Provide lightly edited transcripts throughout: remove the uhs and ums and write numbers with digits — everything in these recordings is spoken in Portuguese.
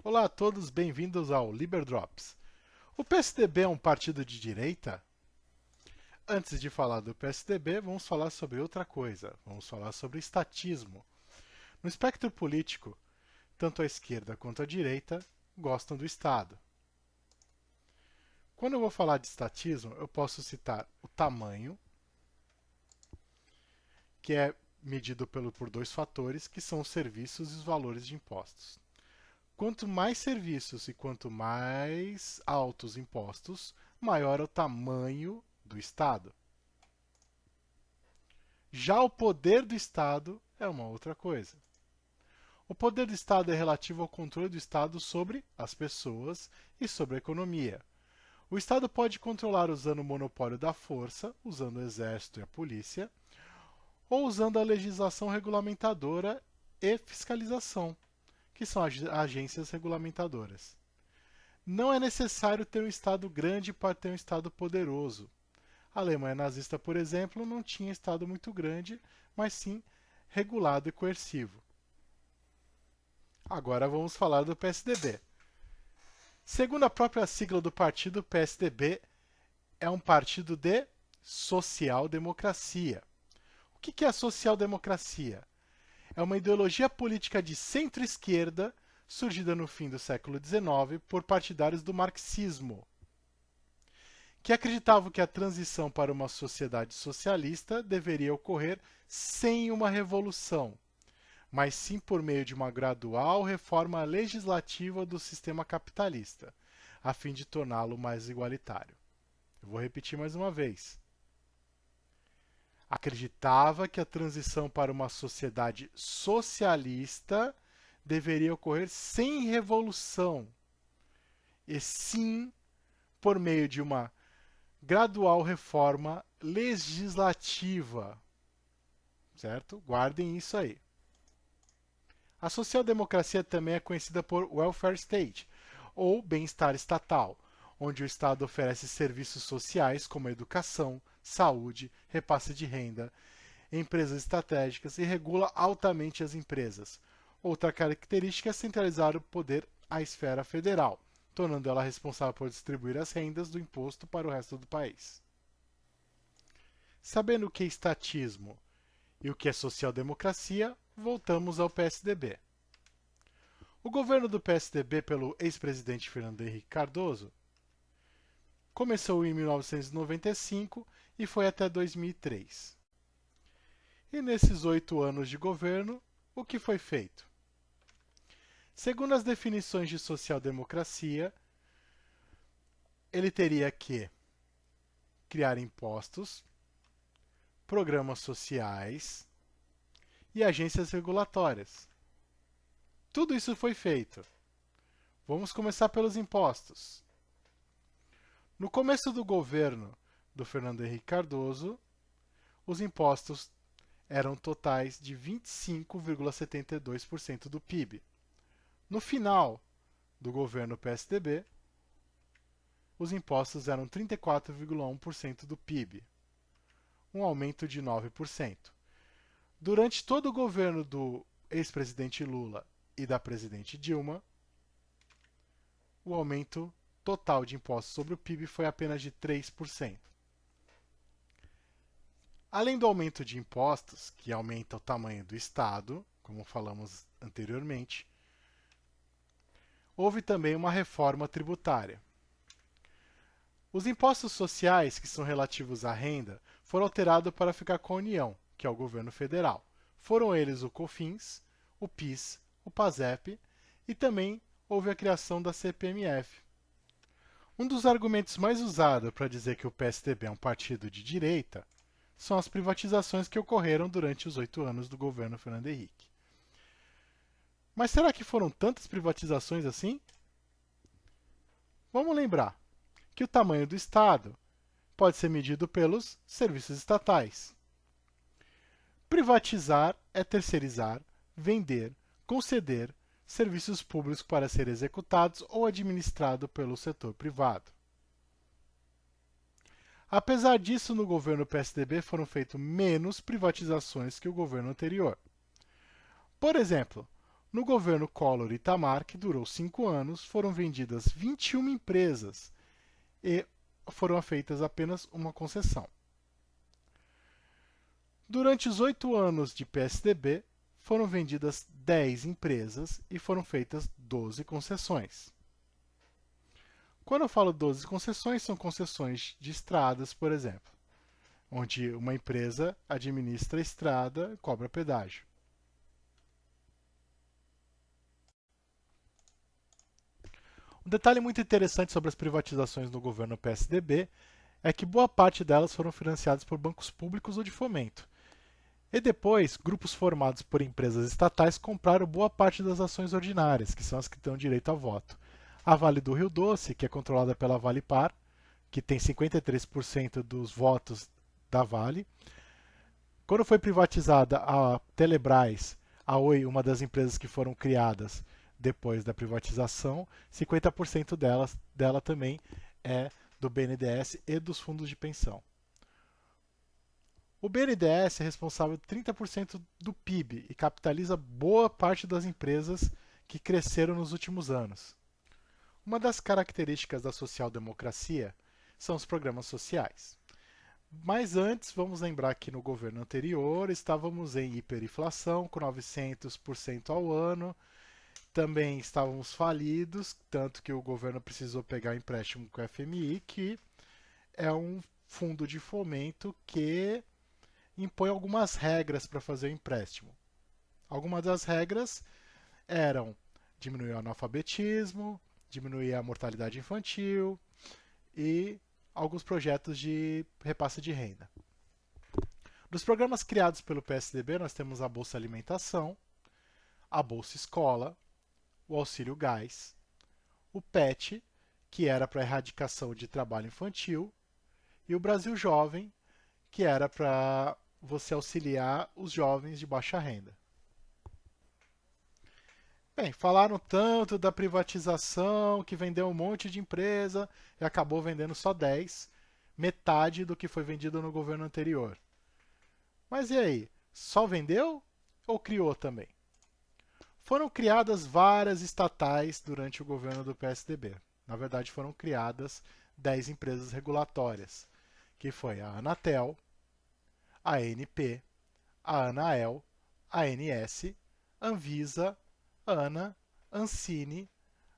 Olá a todos, bem-vindos ao Liberdrops. O PSDB é um partido de direita? Antes de falar do PSDB, vamos falar sobre outra coisa. Vamos falar sobre estatismo. No espectro político, tanto a esquerda quanto a direita gostam do Estado. Quando eu vou falar de estatismo, eu posso citar o tamanho, que é medido por dois fatores, que são os serviços e os valores de impostos. Quanto mais serviços e quanto mais altos impostos, maior é o tamanho do Estado. Já o poder do Estado é uma outra coisa. O poder do Estado é relativo ao controle do Estado sobre as pessoas e sobre a economia. O Estado pode controlar usando o monopólio da força, usando o exército e a polícia, ou usando a legislação regulamentadora e fiscalização, que são agências regulamentadoras. Não é necessário ter um Estado grande para ter um Estado poderoso. A Alemanha nazista, por exemplo, não tinha Estado muito grande, mas sim regulado e coercivo. Agora vamos falar do PSDB. Segundo a própria sigla do partido, o PSDB é um partido de social-democracia. O que é a social-democracia? É uma ideologia política de centro-esquerda surgida no fim do século XIX por partidários do marxismo, que acreditavam que a transição para uma sociedade socialista deveria ocorrer sem uma revolução, mas sim por meio de uma gradual reforma legislativa do sistema capitalista, a fim de torná-lo mais igualitário. Eu vou repetir mais uma vez. Acreditava que a transição para uma sociedade socialista deveria ocorrer sem revolução, e sim por meio de uma gradual reforma legislativa. Certo? Guardem isso aí. A social-democracia também é conhecida por welfare state, ou bem-estar estatal, onde o Estado oferece serviços sociais como educação, saúde, repasse de renda, empresas estratégicas e regula altamente as empresas. Outra característica é centralizar o poder à esfera federal, tornando ela responsável por distribuir as rendas do imposto para o resto do país. Sabendo o que é estatismo e o que é social-democracia, voltamos ao PSDB. O governo do PSDB pelo ex-presidente Fernando Henrique Cardoso começou em 1995 e foi até 2003. E nesses 8 anos de governo, o que foi feito? Segundo as definições de social-democracia, ele teria que criar impostos, programas sociais e agências regulatórias. Tudo isso foi feito. Vamos começar pelos impostos. No começo do governo do Fernando Henrique Cardoso, os impostos eram totais de 25,72% do PIB. No final do governo PSDB, os impostos eram 34,1% do PIB, um aumento de 9%. Durante todo o governo do ex-presidente Lula e da presidente Dilma, o aumento total de impostos sobre o PIB foi apenas de 3%. Além do aumento de impostos, que aumenta o tamanho do Estado, como falamos anteriormente, houve também uma reforma tributária. Os impostos sociais, que são relativos à renda, foram alterados para ficar com a União, que é o governo federal. Foram eles o COFINS, o PIS, o PASEP e também houve a criação da CPMF. Um dos argumentos mais usados para dizer que o PSDB é um partido de direita são as privatizações que ocorreram durante os 8 anos do governo Fernando Henrique. Mas será que foram tantas privatizações assim? Vamos lembrar que o tamanho do Estado pode ser medido pelos serviços estatais. Privatizar é terceirizar, vender, conceder serviços públicos para serem executados ou administrados pelo setor privado. Apesar disso, no governo PSDB foram feitas menos privatizações que o governo anterior. Por exemplo, No governo Collor e Itamar, que durou 5 anos, foram vendidas 21 empresas e foram feitas apenas uma concessão. Durante os 8 anos de PSDB, foram vendidas 10 empresas e foram feitas 12 concessões. Quando eu falo 12 concessões, são concessões de estradas, por exemplo, onde uma empresa administra a estrada e cobra pedágio. Um detalhe muito interessante sobre as privatizações no governo PSDB é que boa parte delas foram financiadas por bancos públicos ou de fomento. E depois, grupos formados por empresas estatais compraram boa parte das ações ordinárias, que são as que dão direito a voto. A Vale do Rio Doce, que é controlada pela Valipar, que tem 53% dos votos da Vale. Quando foi privatizada a Telebrás, a Oi, uma das empresas que foram criadas depois da privatização, 50% dela também é do BNDES e dos fundos de pensão. O BNDES é responsável por 30% do PIB e capitaliza boa parte das empresas que cresceram nos últimos anos. Uma das características da social-democracia são os programas sociais. Mas antes, vamos lembrar que no governo anterior estávamos em hiperinflação, com 900% ao ano. Também estávamos falidos, tanto que o governo precisou pegar empréstimo com o FMI, que é um fundo de fomento que impõe algumas regras para fazer o empréstimo. Algumas das regras eram diminuir o analfabetismo, diminuir a mortalidade infantil e alguns projetos de repasse de renda. Dos programas criados pelo PSDB, nós temos a Bolsa Alimentação, a Bolsa Escola, o Auxílio Gás, o PET, que era para erradicação de trabalho infantil, e o Brasil Jovem, que era para você auxiliar os jovens de baixa renda. Bem, falaram tanto da privatização, que vendeu um monte de empresa e acabou vendendo só 10, metade do que foi vendido no governo anterior. Mas e aí? Só vendeu ou criou também? Foram criadas várias estatais durante o governo do PSDB. Na verdade, foram criadas 10 empresas regulatórias, que foi a Anatel, a ANP, a Anael, a ANS, Anvisa, ANA, Ancine,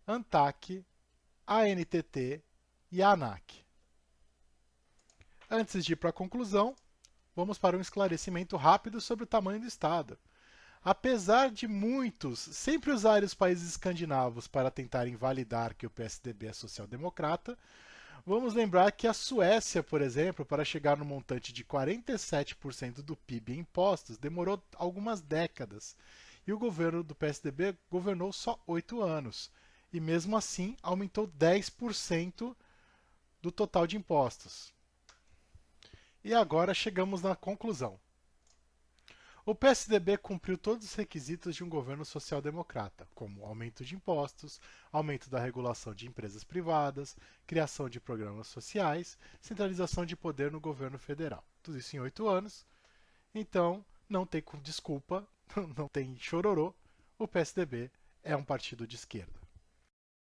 ANTAC, a ANTT e a ANAC. Antes de ir para a conclusão, vamos para um esclarecimento rápido sobre o tamanho do Estado. Apesar de muitos sempre usarem os países escandinavos para tentarem validar que o PSDB é social-democrata, vamos lembrar que a Suécia, por exemplo, para chegar no montante de 47% do PIB em impostos, demorou algumas décadas. E o governo do PSDB governou só 8 anos. E mesmo assim aumentou 10% do total de impostos. E agora chegamos na conclusão. O PSDB cumpriu todos os requisitos de um governo social-democrata, como aumento de impostos, aumento da regulação de empresas privadas, criação de programas sociais, centralização de poder no governo federal. Tudo isso em 8 anos. Então, não tem desculpa, não tem chororô, o PSDB é um partido de esquerda.